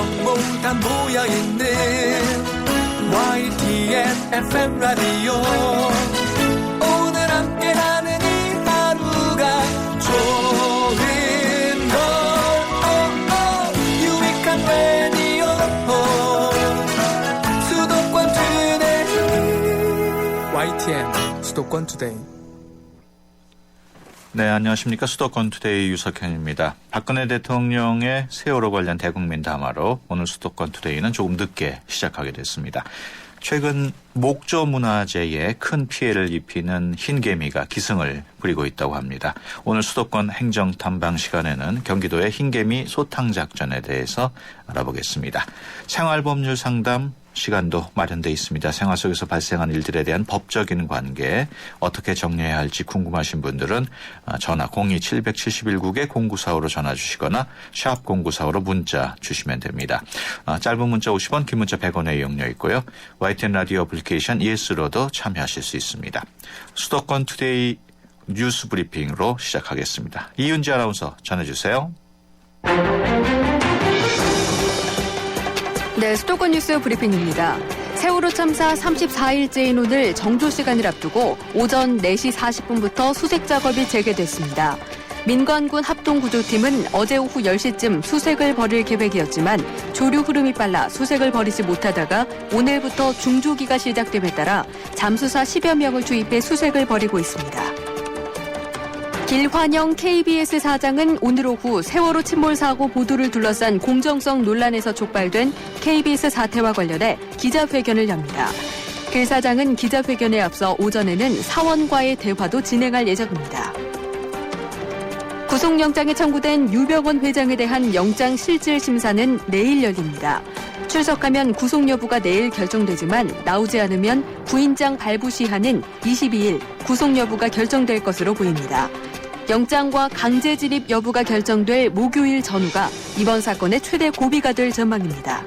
전부 다 모여있는 YTN FM 라디오 오늘 함께하는 이 하루가 좋은 걸 유익한 라디오 수도권 투데이 YTN 수도권 투데이. 네, 안녕하십니까. 수도권 투데이 유석현입니다. 박근혜 대통령의 세월호 관련 대국민 담화로 오늘 수도권 투데이는 조금 늦게 시작하게 됐습니다. 최근 목조 문화재에 큰 피해를 입히는 흰개미가 기승을 부리고 있다고 합니다. 오늘 수도권 행정탐방 시간에는 경기도의 흰개미 소탕작전에 대해서 알아보겠습니다. 생활법률 상담 시간도 마련되어 있습니다. 생활 속에서 발생한 일들에 대한 법적인 관계 어떻게 정리해야 할지 궁금하신 분들은 전화 02-771국에 0945로 전화 주시거나 샵 0945로 문자 주시면 됩니다. 짧은 문자 50원, 긴 문자 100원의 이용료 있고요. YTN 라디오 어플리케이션 ES로도 참여하실 수 있습니다. 수도권 투데이 뉴스 브리핑으로 시작하겠습니다. 이윤지 아나운서 전해주세요. 네, 수도권 뉴스 브리핑입니다. 세월호 참사 34일째인 오늘 정조 시간을 앞두고 오전 4시 40분부터 수색 작업이 재개됐습니다. 민관군 합동구조팀은 어제 오후 10시쯤 수색을 벌일 계획이었지만 조류 흐름이 빨라 수색을 벌이지 못하다가 오늘부터 중조기가 시작됨에 따라 잠수사 10여 명을 투입해 수색을 벌이고 있습니다. 길환영 KBS 사장은 오늘 오후 세월호 침몰 사고 보도를 둘러싼 공정성 논란에서 촉발된 KBS 사태와 관련해 기자회견을 엽니다. 길 사장은 기자회견에 앞서 오전에는 사원과의 대화도 진행할 예정입니다. 구속영장이 청구된 유병원 회장에 대한 영장 실질 심사는 내일 열립니다. 출석하면 구속 여부가 내일 결정되지만 나오지 않으면 부인장 발부 시한인 22일 구속 여부가 결정될 것으로 보입니다. 영장과 강제 진입 여부가 결정될 목요일 전후가 이번 사건의 최대 고비가 될 전망입니다.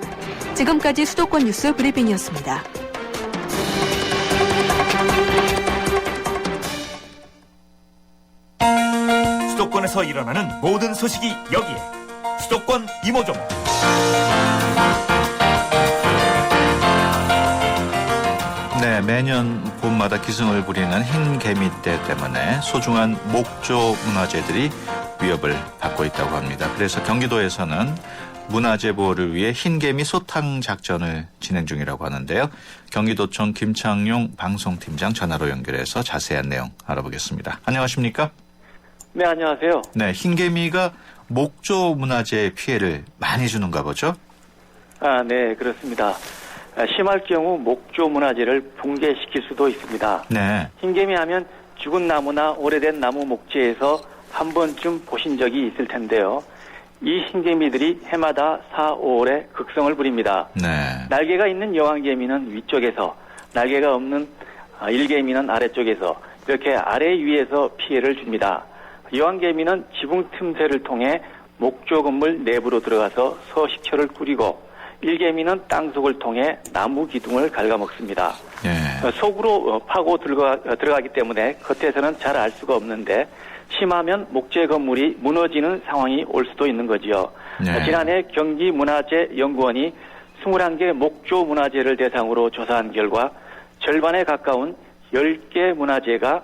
지금까지 수도권 뉴스 브리핑이었습니다. 수도권에서 일어나는 모든 소식이 여기에 수도권 이모종. 네, 매년 봄마다 기승을 부리는 흰개미떼 때문에 소중한 목조 문화재들이 위협을 받고 있다고 합니다. 그래서 경기도에서는 문화재 보호를 위해 흰개미 소탕 작전을 진행 중이라고 하는데요. 경기도청 김창용 방송팀장 전화로 연결해서 자세한 내용 알아보겠습니다. 안녕하십니까? 네, 안녕하세요. 네, 흰개미가 목조 문화재에 피해를 많이 주는가 보죠? 네, 그렇습니다. 심할 경우 목조 문화재를 붕괴시킬 수도 있습니다. 네. 흰개미 하면 죽은 나무나 오래된 나무 목재에서 한 번쯤 보신 적이 있을 텐데요. 이 흰개미들이 해마다 4, 5월에 극성을 부립니다. 네. 날개가 있는 여왕개미는 위쪽에서, 날개가 없는 일개미는 아래쪽에서 이렇게 아래 위에서 피해를 줍니다. 여왕개미는 지붕 틈새를 통해 목조 건물 내부로 들어가서 서식처를 꾸리고 일개미는 땅속을 통해 나무 기둥을 갉아먹습니다. 예. 속으로 파고 들어가기 때문에 겉에서는 잘 알 수가 없는데 심하면 목재 건물이 무너지는 상황이 올 수도 있는 거지요. 예. 지난해 경기문화재연구원이 21개 목조 문화재를 대상으로 조사한 결과 절반에 가까운 10개 문화재가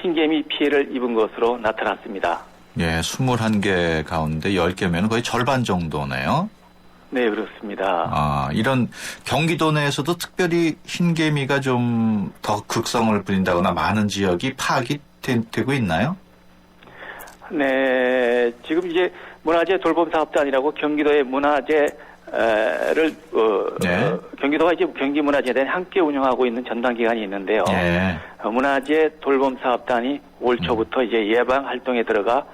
흰개미 피해를 입은 것으로 나타났습니다. 예, 21개 가운데 10개면 거의 절반 정도네요. 네, 그렇습니다. 이런 경기도 내에서도 특별히 흰개미가 좀 더 극성을 부린다거나 많은 지역이 파악이 되고 있나요? 네, 지금 이제 문화재 돌봄 사업단이라고 경기도의 문화재를 네. 경기도가 이제 경기문화재단이 함께 운영하고 있는 전담기관이 있는데요. 네. 문화재 돌봄 사업단이 올 초부터 이제 예방 활동에 들어가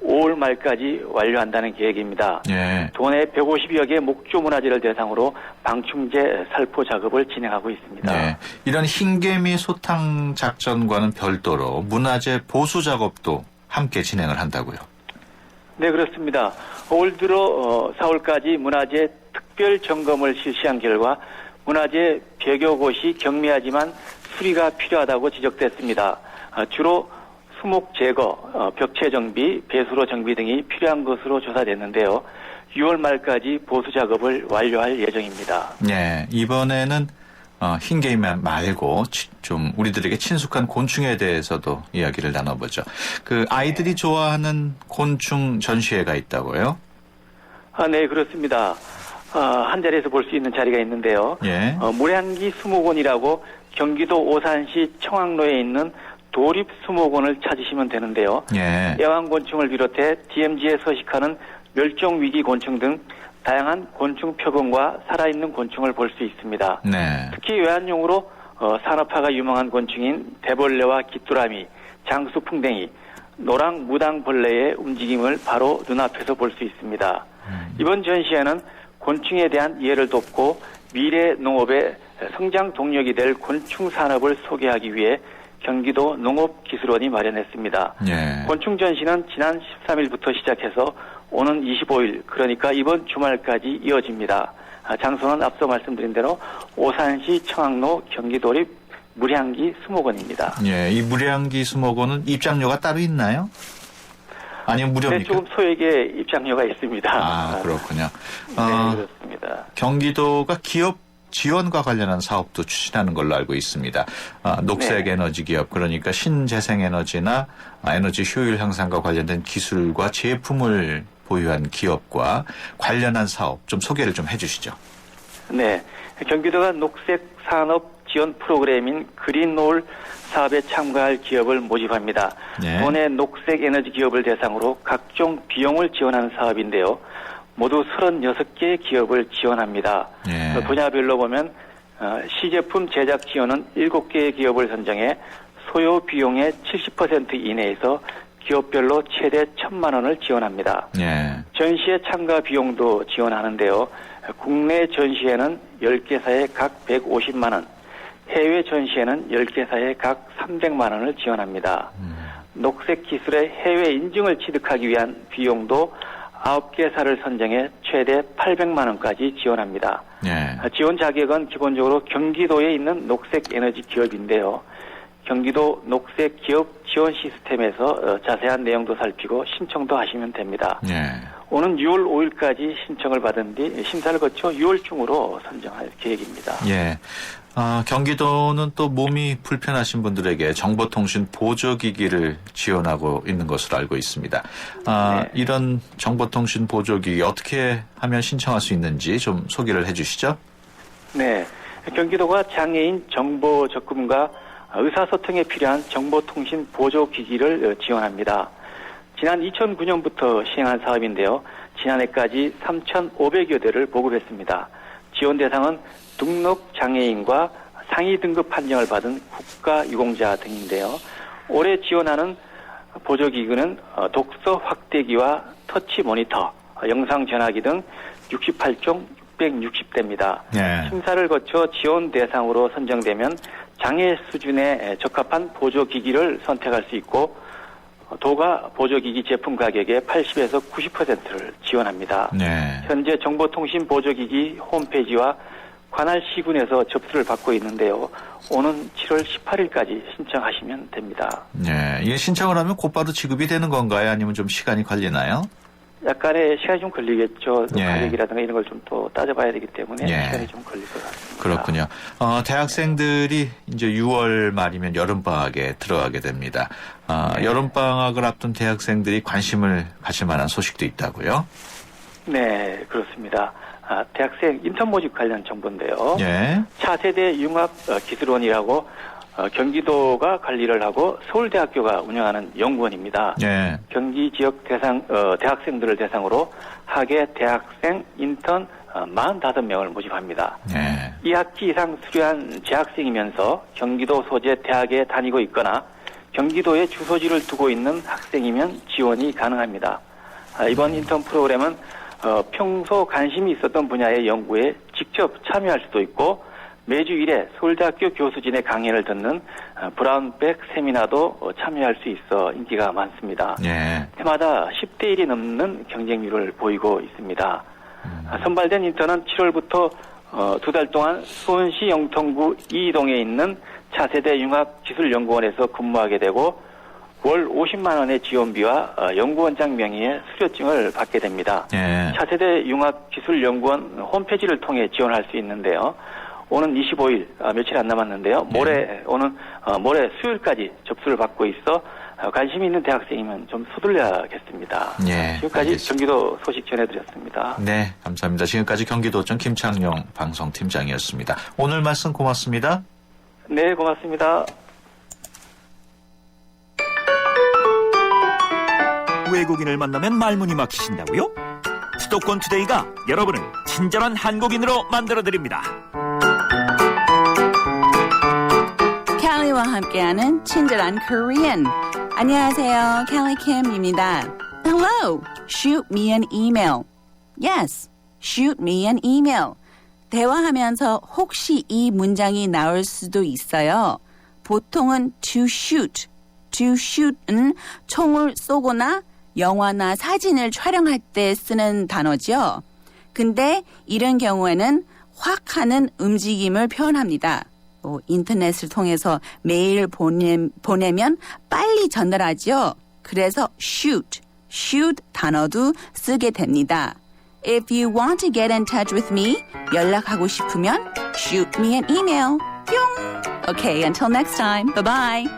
5월 말까지 완료한다는 계획입니다. 예. 도내 150여 개 목조 문화재를 대상으로 방충제 살포 작업을 진행하고 있습니다. 예. 이런 흰개미 소탕 작전과는 별도로 문화재 보수 작업도 함께 진행을 한다고요. 네, 그렇습니다. 올 들어 4월까지 문화재 특별 점검을 실시한 결과 문화재 100여 곳이 경미하지만 수리가 필요하다고 지적됐습니다. 주로 수목 제거, 벽체 정비, 배수로 정비 등이 필요한 것으로 조사됐는데요. 6월 말까지 보수 작업을 완료할 예정입니다. 네, 이번에는 흰 게임만 말고 좀 우리들에게 친숙한 곤충에 대해서도 이야기를 나눠보죠. 그 아이들이 좋아하는 곤충 전시회가 있다고요? 네, 그렇습니다. 한 자리에서 볼 수 있는 자리가 있는데요. 예. 무량기 수목원이라고 경기도 오산시 청학로에 있는 도립 수목원을 찾으시면 되는데요. 예. 애완곤충을 비롯해 DMZ에 서식하는 멸종위기 곤충 등 다양한 곤충 표본과 살아있는 곤충을 볼 수 있습니다. 네. 특히 외환용으로 산업화가 유명한 곤충인 대벌레와 귀뚜라미, 장수풍뎅이, 노랑 무당벌레의 움직임을 바로 눈앞에서 볼 수 있습니다. 이번 전시회는 곤충에 대한 이해를 돕고 미래 농업의 성장 동력이 될 곤충 산업을 소개하기 위해 경기도 농업기술원이 마련했습니다. 예. 곤충 전시는 지난 13일부터 시작해서 오는 25일, 그러니까 이번 주말까지 이어집니다. 장소는 앞서 말씀드린 대로 오산시 청학로 경기도립 무량기 수목원입니다. 예, 이 무량기 수목원은 입장료가 따로 있나요? 아니면 무료입니까? 네, 조금 소액의 입장료가 있습니다. 아, 그렇군요. 네, 그렇습니다. 경기도가 기업 지원과 관련한 사업도 추진하는 걸로 알고 있습니다. 녹색 네. 에너지 기업, 그러니까 신재생에너지나 에너지 효율 향상과 관련된 기술과 제품을 보유한 기업과 관련한 사업 좀 소개를 좀 해주시죠. 네, 경기도가 녹색 산업 지원 프로그램인 그린홀 사업에 참가할 기업을 모집합니다. 네. 도내 녹색 에너지 기업을 대상으로 각종 비용을 지원하는 사업인데요. 모두 36개의 기업을 지원합니다. 네. 분야별로 보면 시제품 제작 지원은 7개의 기업을 선정해 소요 비용의 70% 이내에서 기업별로 최대 1,000만 원을 지원합니다. 네. 전시회 참가 비용도 지원하는데요. 국내 전시회는 10개사에 각 150만 원, 해외 전시회는 10개사에 각 300만 원을 지원합니다. 녹색 기술의 해외 인증을 취득하기 위한 비용도 9개사를 선정해 최대 800만 원까지 지원합니다. 네. 지원 자격은 기본적으로 경기도에 있는 녹색 에너지 기업인데요. 경기도 녹색 기업 지원 시스템에서 자세한 내용도 살피고 신청도 하시면 됩니다. 네. 오는 6월 5일까지 신청을 받은 뒤 심사를 거쳐 6월 중으로 선정할 계획입니다. 예. 경기도는 또 몸이 불편하신 분들에게 정보통신 보조기기를 지원하고 있는 것으로 알고 있습니다. 네. 이런 정보통신 보조기기 어떻게 하면 신청할 수 있는지 좀 소개를 해 주시죠. 네. 경기도가 장애인 정보 접근과 의사소통에 필요한 정보통신 보조기기를 지원합니다. 지난 2009년부터 시행한 사업인데요. 지난해까지 3,500여 대를 보급했습니다. 지원 대상은 등록 장애인과 상위 등급 판정을 받은 국가유공자 등인데요. 올해 지원하는 보조기기는 독서 확대기와 터치 모니터, 영상 전화기 등 68종 660대입니다. 네. 심사를 거쳐 지원 대상으로 선정되면 장애 수준에 적합한 보조기기를 선택할 수 있고 도가 보조기기 제품 가격의 80에서 90%를 지원합니다. 네. 현재 정보통신 보조기기 홈페이지와 관할 시군에서 접수를 받고 있는데요. 오는 7월 18일까지 신청하시면 됩니다. 네. 이게 신청을 하면 곧바로 지급이 되는 건가요? 아니면 좀 시간이 걸리나요? 약간의 시간이 좀 걸리겠죠. 예. 가격이라든가 이런 걸 좀 또 따져봐야 되기 때문에 예. 시간이 좀 걸릴 것 같습니다. 그렇군요. 대학생들이 이제 6월 말이면 여름방학에 들어가게 됩니다. 네. 여름방학을 앞둔 대학생들이 관심을 가질 만한 소식도 있다고요? 네, 그렇습니다. 대학생 인턴 모집 관련 정보인데요. 예. 차세대 융합기술원이라고 경기도가 관리를 하고 서울대학교가 운영하는 연구원입니다. 예. 경기 지역 대학생들을 대상으로 학예 대학생 인턴 45명을 모집합니다. 예. 2학기 이상 수료한 재학생이면서 경기도 소재 대학에 다니고 있거나 경기도에 주소지를 두고 있는 학생이면 지원이 가능합니다. 이번 인턴 프로그램은 평소 관심이 있었던 분야의 연구에 직접 참여할 수도 있고 매주 1회 서울대학교 교수진의 강연을 듣는 브라운백 세미나도 참여할 수 있어 인기가 많습니다. 예. 해마다 10대 1이 넘는 경쟁률을 보이고 있습니다. 선발된 인턴은 7월부터 2달 동안 수원시 영통구 이동에 있는 차세대 융합기술연구원에서 근무하게 되고 월 50만 원의 지원비와 연구원장 명의의 수료증을 받게 됩니다. 예. 차세대 융합기술연구원 홈페이지를 통해 지원할 수 있는데요. 오는 25일, 며칠 안 남았는데요. 모레 수요일까지 접수를 받고 있어 관심 있는 대학생이면 좀 서둘러야겠습니다. 예, 지금까지 알겠습니다. 경기도 소식 전해드렸습니다. 네, 감사합니다. 지금까지 경기도청 김창룡 방송팀장이었습니다. 오늘 말씀 고맙습니다. 네, 고맙습니다. 외국인을 만나면 말문이 막히신다고요? 수도권 투데이가 여러분을 친절한 한국인으로 만들어드립니다. 캘리와 함께하는 친절한 Korean. 안녕하세요, 캘리 캠입니다. Hello, shoot me an email. Yes, shoot me an email. 대화하면서 혹시 이 문장이 나올 수도 있어요. 보통은 to shoot. To shoot은 총을 쏘거나 영화나 사진을 촬영할 때 쓰는 단어죠. 근데 이런 경우에는 확 하는 움직임을 표현합니다. 인터넷을 통해서 메일 보내면 빨리 전달하죠. 그래서 shoot 단어도 쓰게 됩니다. If you want to get in touch with me, 연락하고 싶으면 shoot me an email. 뿅! Okay, until next time. Bye-bye.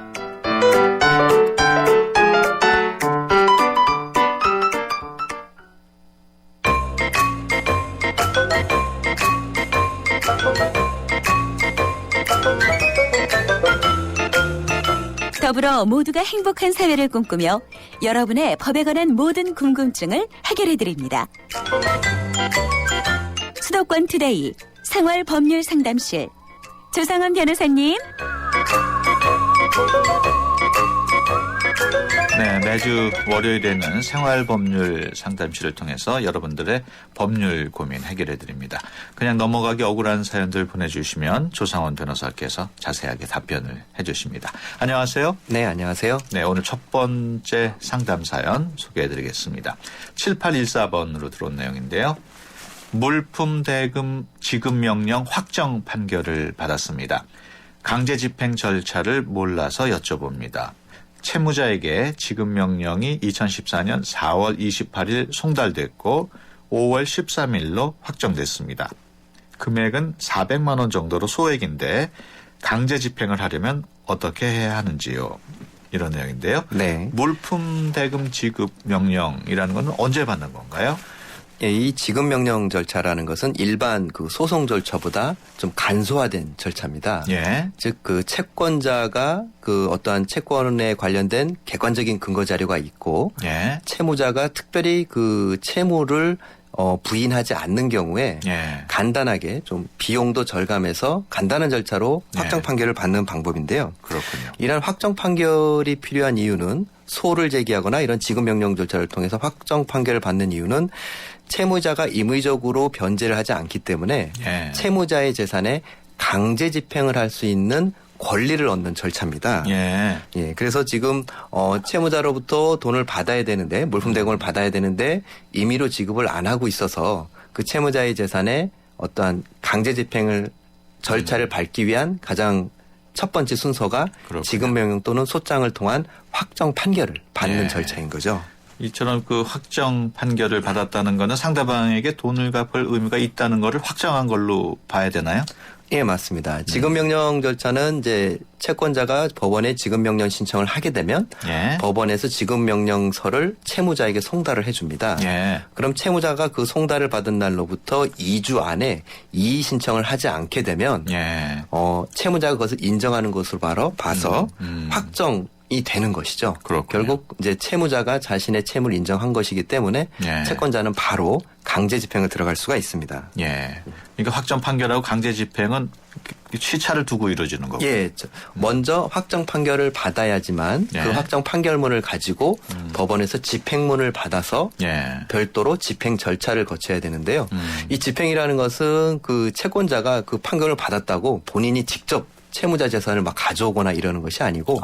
더불어 모두가 행복한 사회를 꿈꾸며 여러분의 법에 관한 모든 궁금증을 해결해드립니다. 수도권 투데이 생활법률 상담실 조상원 변호사님. 네, 매주 월요일에는 생활법률 상담실을 통해서 여러분들의 법률 고민 해결해드립니다. 그냥 넘어가기 억울한 사연들 보내주시면 조상원 변호사께서 자세하게 답변을 해주십니다. 안녕하세요. 네, 안녕하세요. 네, 오늘 첫 번째 상담 사연 소개해드리겠습니다. 7814번으로 들어온 내용인데요. 물품 대금 지급 명령 확정 판결을 받았습니다. 강제 집행 절차를 몰라서 여쭤봅니다. 채무자에게 지급 명령이 2014년 4월 28일 송달됐고 5월 13일로 확정됐습니다. 금액은 400만 원 정도로 소액인데 강제 집행을 하려면 어떻게 해야 하는지요? 이런 내용인데요. 네. 물품 대금 지급 명령이라는 건 언제 받는 건가요? 예, 이 지급 명령 절차라는 것은 일반 그 소송 절차보다 좀 간소화된 절차입니다. 예. 즉 그 채권자가 그 어떠한 채권에 관련된 객관적인 근거 자료가 있고 예. 채무자가 특별히 그 채무를 부인하지 않는 경우에 예. 간단하게 좀 비용도 절감해서 간단한 절차로 확정 판결을 받는 방법인데요. 그렇군요. 이런 확정 판결이 필요한 이유는 소를 제기하거나 이런 지급 명령 절차를 통해서 확정 판결을 받는 이유는 채무자가 임의적으로 변제를 하지 않기 때문에 예. 채무자의 재산에 강제 집행을 할 수 있는 권리를 얻는 절차입니다. 예. 예, 그래서 지금 채무자로부터 돈을 받아야 되는데 물품 대금을 받아야 되는데 임의로 지급을 안 하고 있어서 그 채무자의 재산에 어떠한 강제 집행을 절차를 밟기 위한 가장 첫 번째 순서가 그렇군요. 지급 명령 또는 소장을 통한 확정 판결을 받는 예. 절차인 거죠. 이처럼 그 확정 판결을 받았다는 거는 상대방에게 돈을 갚을 의무가 있다는 거를 확정한 걸로 봐야 되나요? 예, 맞습니다. 지급 명령 절차는 이제 채권자가 법원에 지급 명령 신청을 하게 되면 예. 법원에서 지급 명령서를 채무자에게 송달을 해줍니다. 예. 그럼 채무자가 그 송달을 받은 날로부터 2주 안에 이의 신청을 하지 않게 되면 예. 채무자가 그것을 인정하는 것으로 봐서 확정이 되는 것이죠. 그렇군요. 결국 이제 채무자가 자신의 채무를 인정한 것이기 때문에 예. 채권자는 바로 강제 집행을 들어갈 수가 있습니다. 예. 그러니까 확정 판결하고 강제 집행은 취차를 두고 이루어지는 거고. 예, 먼저 확정 판결을 받아야지만 예. 그 확정 판결문을 가지고 법원에서 집행문을 받아서 예. 별도로 집행 절차를 거쳐야 되는데요. 이 집행이라는 것은 그 채권자가 그 판결을 받았다고 본인이 직접 채무자 재산을 막 가져오거나 이러는 것이 아니고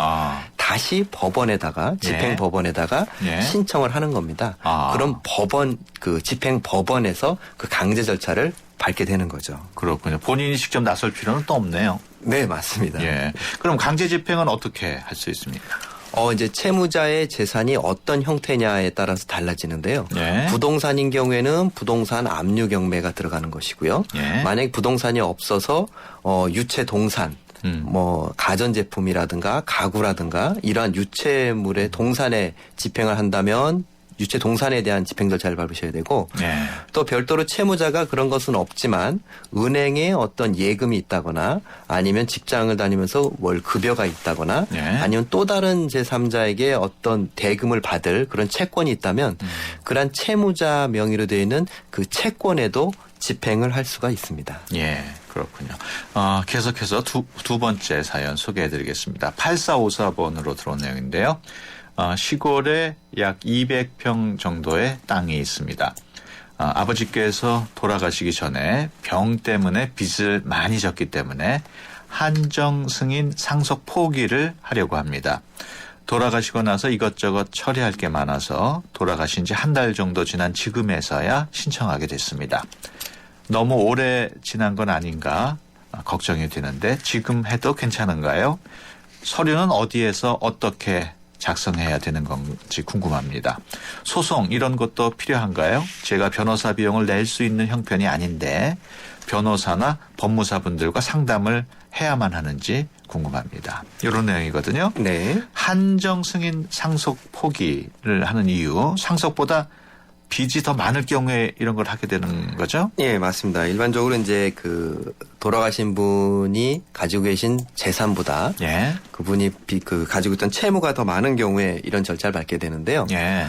다시 법원에다가 집행 예. 법원에다가 예. 신청을 하는 겁니다. 그럼 법원 그 집행 법원에서 그 강제 절차를 밟게 되는 거죠. 그렇군요. 본인이 직접 나설 필요는 또 없네요. 네, 맞습니다. 예. 그럼 강제 집행은 어떻게 할 수 있습니까? 이제 채무자의 재산이 어떤 형태냐에 따라서 달라지는데요. 예. 부동산인 경우에는 부동산 압류 경매가 들어가는 것이고요. 예. 만약 부동산이 없어서 유체 동산, 뭐 가전제품이라든가 가구라든가 이러한 유체물의 동산에 집행을 한다면 유체 동산에 대한 집행 절차를 밟으셔야 되고 예. 또 별도로 채무자가 그런 것은 없지만 은행에 어떤 예금이 있다거나 아니면 직장을 다니면서 월 급여가 있다거나 예. 아니면 또 다른 제3자에게 어떤 대금을 받을 그런 채권이 있다면 그러한 채무자 명의로 되어 있는 그 채권에도 집행을 할 수가 있습니다. 예, 그렇군요. 계속해서 두 번째 사연 소개해드리겠습니다. 8454번으로 들어온 내용인데요. 시골에 약 200평 정도의 땅이 있습니다. 아버지께서 돌아가시기 전에 병 때문에 빚을 많이 졌기 때문에 한정 승인 상속 포기를 하려고 합니다. 돌아가시고 나서 이것저것 처리할 게 많아서 돌아가신 지 한 달 정도 지난 지금에서야 신청하게 됐습니다. 너무 오래 지난 건 아닌가 걱정이 되는데 지금 해도 괜찮은가요? 서류는 어디에서 어떻게 작성해야 되는 건지 궁금합니다. 소송 이런 것도 필요한가요? 제가 변호사 비용을 낼 수 있는 형편이 아닌데 변호사나 법무사분들과 상담을 해야만 하는지 궁금합니다. 이런 내용이거든요. 네. 한정 승인 상속 포기를 하는 이유, 상속보다 빚이 더 많을 경우에 이런 걸 하게 되는 거죠? 예, 맞습니다. 일반적으로 이제 그 돌아가신 분이 가지고 계신 재산보다 예. 그분이 가지고 있던 채무가 더 많은 경우에 이런 절차를 밟게 되는데요. 예.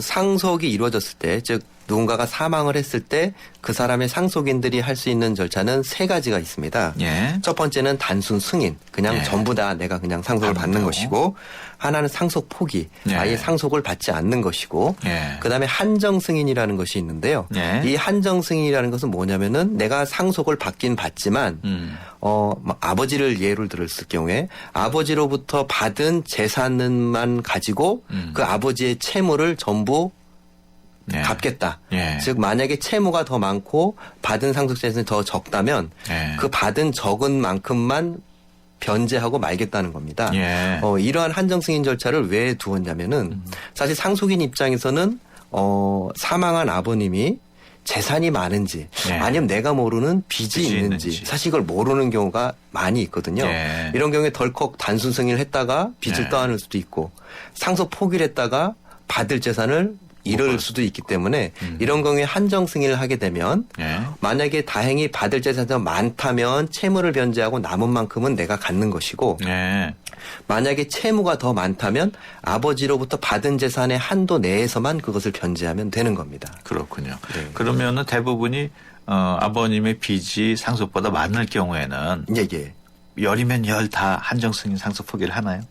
상속이 이루어졌을 때, 즉 누군가가 사망을 했을 때 그 사람의 상속인들이 할 수 있는 절차는 세 가지가 있습니다. 예. 첫 번째는 단순 승인, 그냥 예. 전부 다 내가 그냥 상속을 받는 것이고, 하나는 상속 포기, 예. 아예 상속을 받지 않는 것이고, 예. 그다음에 한정 승인이라는 것이 있는데요. 예. 이 한정 승인이라는 것은 뭐냐면은 내가 상속을 받긴 받지만 아버지를 예를 들었을 경우에 아버지로부터 받은 재산만 가지고 그 아버지의 채무를 전부 예. 갚겠다. 예. 즉 만약에 채무가 더 많고 받은 상속재산이 더 적다면 예. 그 받은 적은 만큼만 변제하고 말겠다는 겁니다. 예. 이러한 한정 승인 절차를 왜 두었냐면은 사실 상속인 입장에서는 사망한 아버님이 재산이 많은지 예. 아니면 내가 모르는 빚이 있는지 사실 이걸 모르는 경우가 많이 있거든요. 예. 이런 경우에 덜컥 단순 승인을 했다가 빚을 예. 떠안을 수도 있고 상속 포기를 했다가 받을 재산을 잃을 수도 있기 때문에 이런 경우에 한정 승인을 하게 되면 예. 만약에 다행히 받을 재산이 더 많다면 채무를 변제하고 남은 만큼은 내가 갖는 것이고 예. 만약에 채무가 더 많다면 아버지로부터 받은 재산의 한도 내에서만 그것을 변제하면 되는 겁니다. 그렇군요. 네. 그러면은 대부분이 아버님의 빚이 상속보다 많을 경우에는 예. 열이면 열 다 한정 승인 상속 포기를 하나요?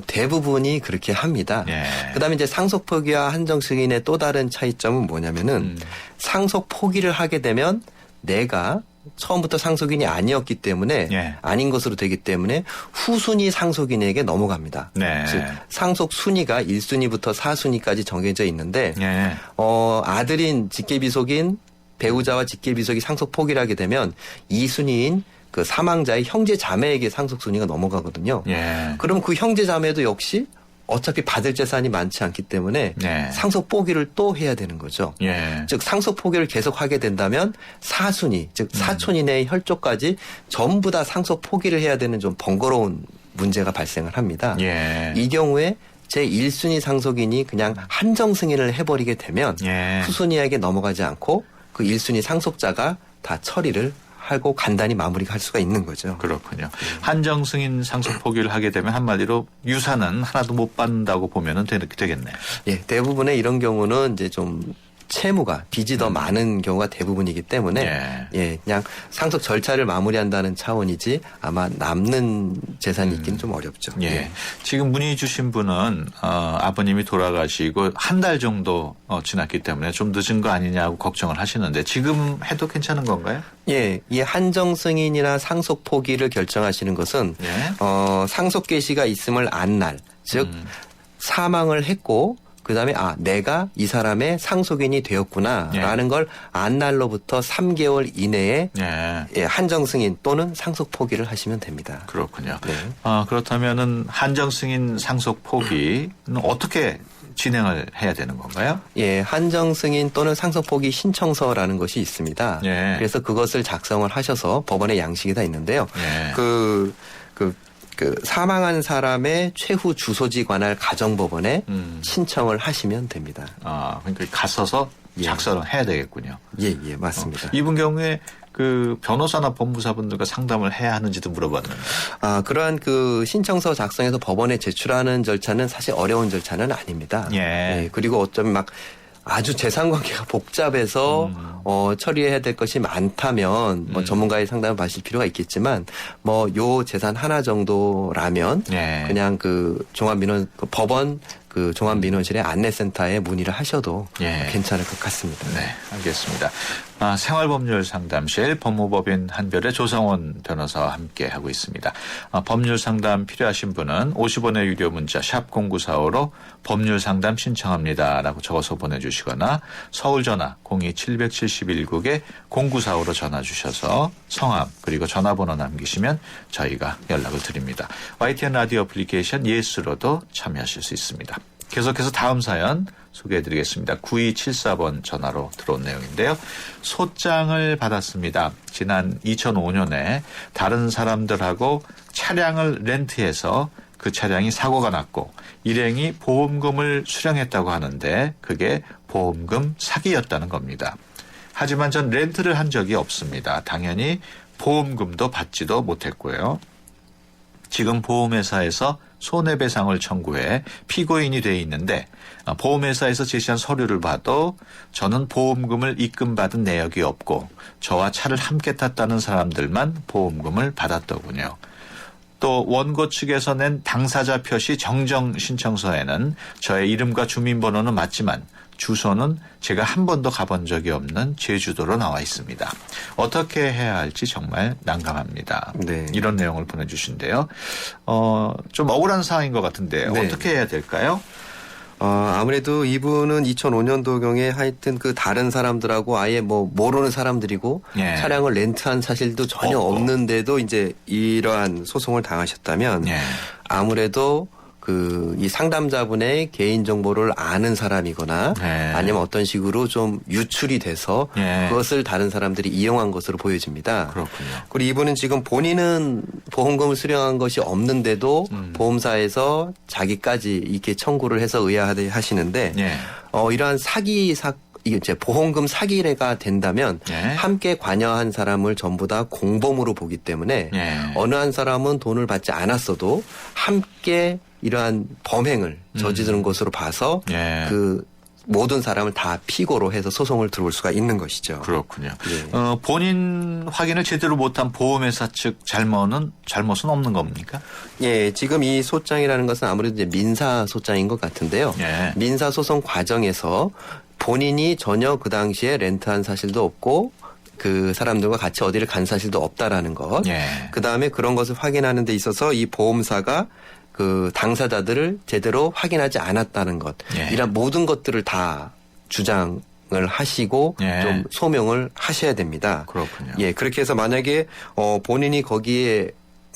대부분이 그렇게 합니다. 예. 그다음에 이제 상속 포기와 한정 승인의 또 다른 차이점은 뭐냐면은 상속 포기를 하게 되면 내가 처음부터 상속인이 아니었기 때문에 예. 아닌 것으로 되기 때문에 후순위 상속인에게 넘어갑니다. 네. 즉 상속 순위가 1순위부터 4순위까지 정해져 있는데 예. 아들인 직계비속인 배우자와 직계비속이 상속 포기를 하게 되면 2순위인 그 사망자의 형제 자매에게 상속 순위가 넘어가거든요. 예. 그럼 그 형제 자매도 역시 어차피 받을 재산이 많지 않기 때문에 네. 상속 포기를 또 해야 되는 거죠. 예. 즉 상속 포기를 계속 하게 된다면 사순위, 즉 사촌 이내의 혈족까지 전부 다 상속 포기를 해야 되는 좀 번거로운 문제가 발생을 합니다. 예. 이 경우에 제1순위 상속인이 그냥 한정 승인을 해버리게 되면 예. 후순위에게 넘어가지 않고 그 1순위 상속자가 다 처리를 하고 간단히 마무리할 수가 있는 거죠. 그렇군요. 한정 승인 상속 포기를 하게 되면 한마디로 유산은 하나도 못 받는다고 보면은 되겠네요. 예, 대부분의 이런 경우는 이제 좀 채무가 빚이 더 많은 경우가 대부분이기 때문에 그냥 상속 절차를 마무리한다는 차원이지 아마 남는 재산이 있기는 좀 어렵죠. 예. 지금 문의 주신 분은 아버님이 돌아가시고 한 달 정도 지났기 때문에 좀 늦은 거 아니냐고 걱정을 하시는데 지금 해도 괜찮은 건가요? 예, 이 한정 승인이나 상속 포기를 결정하시는 것은 상속 개시가 있음을 안 날, 즉 사망을 했고 그다음에 내가 이 사람의 상속인이 되었구나라는 걸 안 날로부터 3개월 이내에 한정 승인 또는 상속 포기를 하시면 됩니다. 그렇군요. 네. 그렇다면은 한정 승인 상속 포기는 어떻게 진행을 해야 되는 건가요? 예, 한정 승인 또는 상속 포기 신청서라는 것이 있습니다. 예. 그래서 그것을 작성을 하셔서 법원에 양식이 다 있는데요. 예. 그 사망한 사람의 최후 주소지 관할 가정법원에 신청을 하시면 됩니다. 그러니까 가서서 작성을 해야 되겠군요. 예, 맞습니다. 이분 경우에 그 변호사나 법무사분들과 상담을 해야 하는지도 물어봤는데. 그러한 그 신청서 작성해서 법원에 제출하는 절차는 사실 어려운 절차는 아닙니다. 예. 그리고 어쩌면 막 아주 재산관계가 복잡해서 처리해야 될 것이 많다면 전문가의 상담을 받으실 필요가 있겠지만 요 재산 하나 정도라면 그냥 그 법원 그 종합민원실의 안내센터에 문의를 하셔도 괜찮을 것 같습니다. 네, 알겠습니다. 생활법률 상담실 법무법인 한별의 조성원 변호사와 함께 하고 있습니다. 법률 상담 필요하신 분은 50원의 유료 문자 샵 0945로 법률 상담 신청합니다라고 적어서 보내주시거나 서울 전화 02771국에 0945로 전화 주셔서 성함 그리고 전화번호 남기시면 저희가 연락을 드립니다. YTN 라디오 애플리케이션 예스로도 참여하실 수 있습니다. 계속해서 다음 사연 소개해드리겠습니다. 9274번 전화로 들어온 내용인데요. 소장을 받았습니다. 지난 2005년에 다른 사람들하고 차량을 렌트해서 그 차량이 사고가 났고 일행이 보험금을 수령했다고 하는데 그게 보험금 사기였다는 겁니다. 하지만 전 렌트를 한 적이 없습니다. 당연히 보험금도 받지도 못했고요. 지금 보험회사에서 손해배상을 청구해 피고인이 돼 있는데 보험회사에서 제시한 서류를 봐도 저는 보험금을 입금받은 내역이 없고 저와 차를 함께 탔다는 사람들만 보험금을 받았더군요. 또 원고 측에서 낸 당사자 표시 정정 신청서에는 저의 이름과 주민번호는 맞지만 주소는 제가 한 번도 가본 적이 없는 제주도로 나와 있습니다. 어떻게 해야 할지 정말 난감합니다. 네. 이런 내용을 보내주신데요. 좀 억울한 상황인 것 같은데 어떻게 해야 될까요? 아무래도 이분은 2005년도경에 하여튼 그 다른 사람들하고 아예 모르는 사람들이고 차량을 렌트한 사실도 전혀 없는데도 이제 이러한 소송을 당하셨다면 아무래도 이 상담자분의 개인정보를 아는 사람이거나 아니면 어떤 식으로 좀 유출이 돼서 그것을 다른 사람들이 이용한 것으로 보여집니다. 그렇군요. 그리고 이분은 지금 본인은 보험금을 수령한 것이 없는데도 보험사에서 자기까지 이렇게 청구를 해서 의아하시는데 이러한 이게 이제 보험금 사기가 된다면 함께 관여한 사람을 전부 다 공범으로 보기 때문에 어느 한 사람은 돈을 받지 않았어도 함께 이러한 범행을 저지르는 것으로 봐서 그 모든 사람을 다 피고로 해서 소송을 들어올 수가 있는 것이죠. 그렇군요. 본인 확인을 제대로 못한 보험회사 측 잘못은 없는 겁니까? 예, 지금 이 소장이라는 것은 아무래도 이제 민사 소장인 것 같은데요. 민사 소송 과정에서 본인이 전혀 그 당시에 렌트한 사실도 없고 그 사람들과 같이 어디를 간 사실도 없다라는 것. 그다음에 그런 것을 확인하는 데 있어서 이 보험사가 그 당사자들을 제대로 확인하지 않았다는 것. 이런 모든 것들을 다 주장을 하시고 좀 소명을 하셔야 됩니다. 그렇군요. 그렇게 해서 만약에 본인이 거기에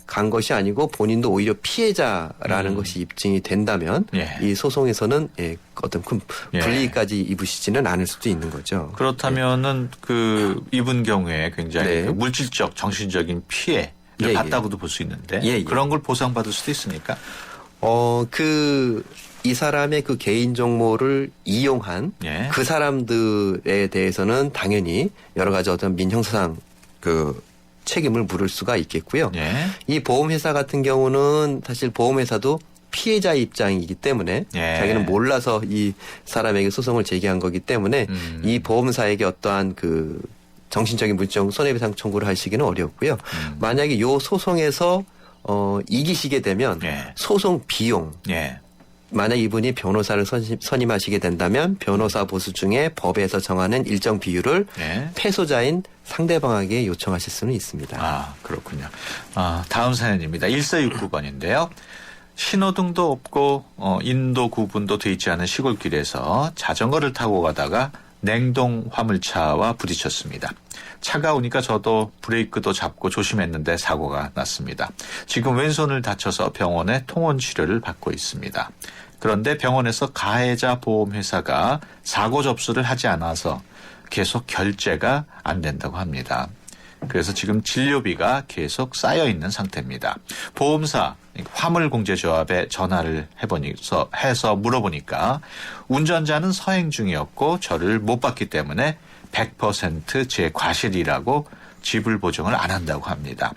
간 것이 아니고 본인도 오히려 피해자라는 것이 입증이 된다면 이 소송에서는 어떤 큰 불이익까지 입으시지는 않을 수도 있는 거죠. 그렇다면은 이분 경우에 굉장히 그 물질적, 정신적인 피해를 봤다고도 볼 수 있는데 그런 걸 보상받을 수도 있습니까? 이 사람의 그 개인 정보를 이용한 그 사람들에 대해서는 당연히 여러 가지 어떤 민형사상 책임을 물을 수가 있겠고요. 이 보험회사 같은 경우는 사실 보험회사도 피해자의 입장이기 때문에 자기는 몰라서 이 사람에게 소송을 제기한 거기 때문에 이 보험사에게 어떠한 그 정신적인 물적 손해배상 청구를 하시기는 어렵고요. 만약에 이 소송에서 이기시게 되면 소송 비용 만약 이분이 변호사를 선임하시게 된다면 변호사 보수 중에 법에서 정하는 일정 비율을 패소자인 상대방에게 요청하실 수는 있습니다. 그렇군요. 다음 사연입니다. 1469번인데요. 신호등도 없고 인도 구분도 돼 있지 않은 시골길에서 자전거를 타고 가다가 냉동 화물차와 부딪혔습니다. 차가 오니까 저도 브레이크도 잡고 조심했는데 사고가 났습니다. 지금 왼손을 다쳐서 병원에 통원 치료를 받고 있습니다. 그런데 병원에서 가해자 보험회사가 사고 접수를 하지 않아서 계속 결제가 안 된다고 합니다. 그래서 지금 진료비가 계속 쌓여 있는 상태입니다. 보험사 화물공제조합에 전화를 해서 물어보니까 운전자는 서행 중이었고 저를 못 봤기 때문에 100% 제 과실이라고 지불 보증을 안 한다고 합니다.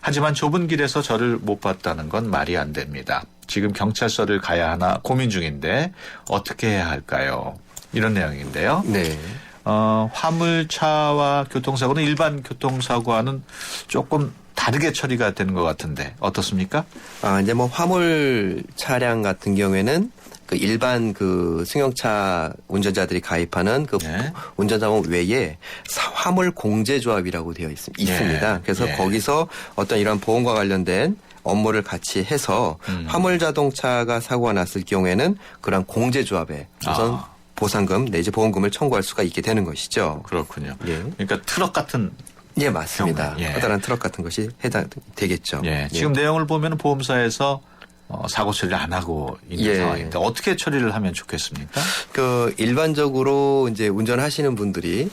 하지만 좁은 길에서 저를 못 봤다는 건 말이 안 됩니다. 지금 경찰서를 가야 하나 고민 중인데 어떻게 해야 할까요? 이런 내용인데요. 네. 화물차와 교통사고는 일반 교통사고와는 조금 다르게 처리가 되는 것 같은데 어떻습니까? 이제 뭐 화물 차량 같은 경우에는 그 일반 그 승용차 운전자들이 가입하는 그 네. 운전자보험 외에 화물 공제조합이라고 되어 있습니다. 그래서 거기서 어떤 이런 보험과 관련된 업무를 같이 해서 화물 자동차가 사고가 났을 경우에는 그런 공제조합에 우선 보상금 내지 보험금을 청구할 수가 있게 되는 것이죠. 그렇군요. 예. 그러니까 트럭 같은. 예, 맞습니다. 예. 커다란 트럭 같은 것이 해당되겠죠. 예. 지금 내용을 보면 보험사에서 사고 처리를 안 하고 있는 상황인데 어떻게 처리를 하면 좋겠습니까? 그 일반적으로 이제 운전하시는 분들이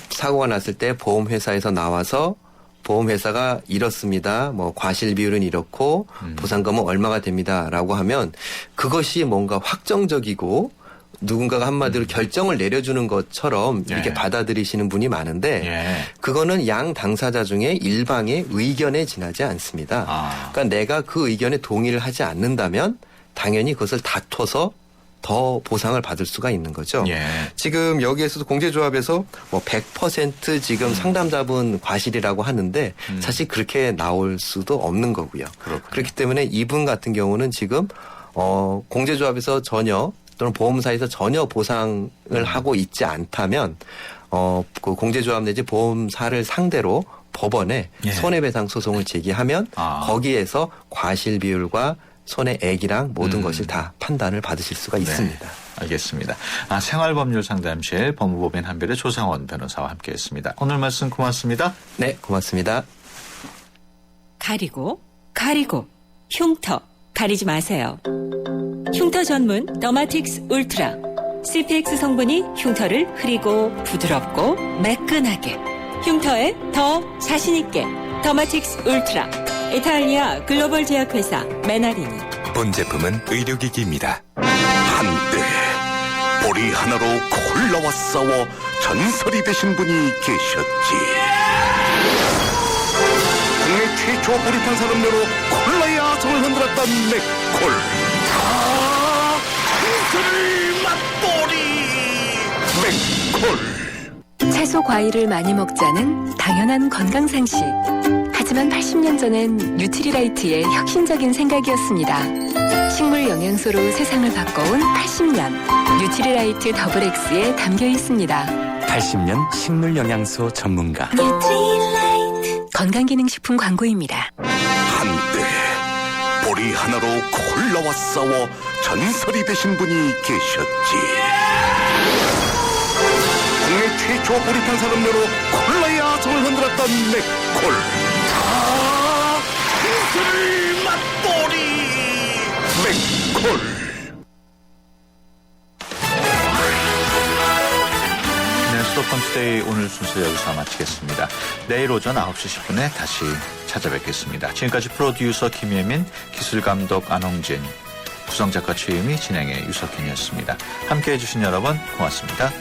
사고가 났을 때 보험회사에서 나와서 보험회사가 이렇습니다. 뭐 과실 비율은 이렇고 보상금은 얼마가 됩니다라고 하면 그것이 뭔가 확정적이고 누군가가 한마디로 결정을 내려주는 것처럼 이렇게 받아들이시는 분이 많은데 그거는 양 당사자 중에 일방의 의견에 지나지 않습니다. 그러니까 내가 그 의견에 동의를 하지 않는다면 당연히 그것을 다퉈서 더 보상을 받을 수가 있는 거죠. 지금 여기에서도 공제조합에서 뭐 100% 지금 상담자분 과실이라고 하는데 사실 그렇게 나올 수도 없는 거고요. 그렇기 때문에 이분 같은 경우는 지금 공제조합에서 전혀 또는 보험사에서 전혀 보상을 하고 있지 않다면 그 공제조합 내지 보험사를 상대로 법원에 손해배상 소송을 제기하면 거기에서 과실 비율과 손해액이랑 모든 것을 다 판단을 받으실 수가 있습니다. 알겠습니다. 생활법률 상담실 법무법인 한별의 조상원 변호사와 함께했습니다. 오늘 말씀 고맙습니다. 네, 고맙습니다. 가리고 흉터 가리지 마세요. 흉터 전문 더마틱스 울트라. CPX 성분이 흉터를 흐리고 부드럽고 매끈하게. 흉터에 더 자신있게. 더마틱스 울트라. 이탈리아 글로벌 제약회사 메나리니. 본 제품은 의료기기입니다. 한때 보리 하나로 콜라와 싸워 전설이 되신 분이 계셨지. 국내 최초 보리탄산 음료로 콜라의 아성을 흔들었던 맥콜. 전설의 맛보리 맥콜. 채소 과일을 많이 먹자는 당연한 건강 상식. 하지만 80년 전엔 뉴트리라이트의 혁신적인 생각이었습니다. 식물 영양소로 세상을 바꿔온 80년 뉴트리라이트 더블 X에 담겨 있습니다. 80년 식물 영양소 전문가 뉴트리라이트. 건강기능식품 광고입니다. 한때 보리 하나로 콜라와 싸워 전설이 되신 분이 계셨지. 국내 최초 보리탄산 음료로 콜라의 아성을 흔들었던 맥콜. 전설의 맛보리 맥콜. 수도권 투데이 오늘 순서 여기서 마치겠습니다. 내일 오전 9시 10분에 다시 찾아뵙겠습니다. 지금까지 프로듀서 김예민, 기술감독 안홍진, 구성작가 최유미, 진행의 유석현이었습니다. 함께해 주신 여러분 고맙습니다.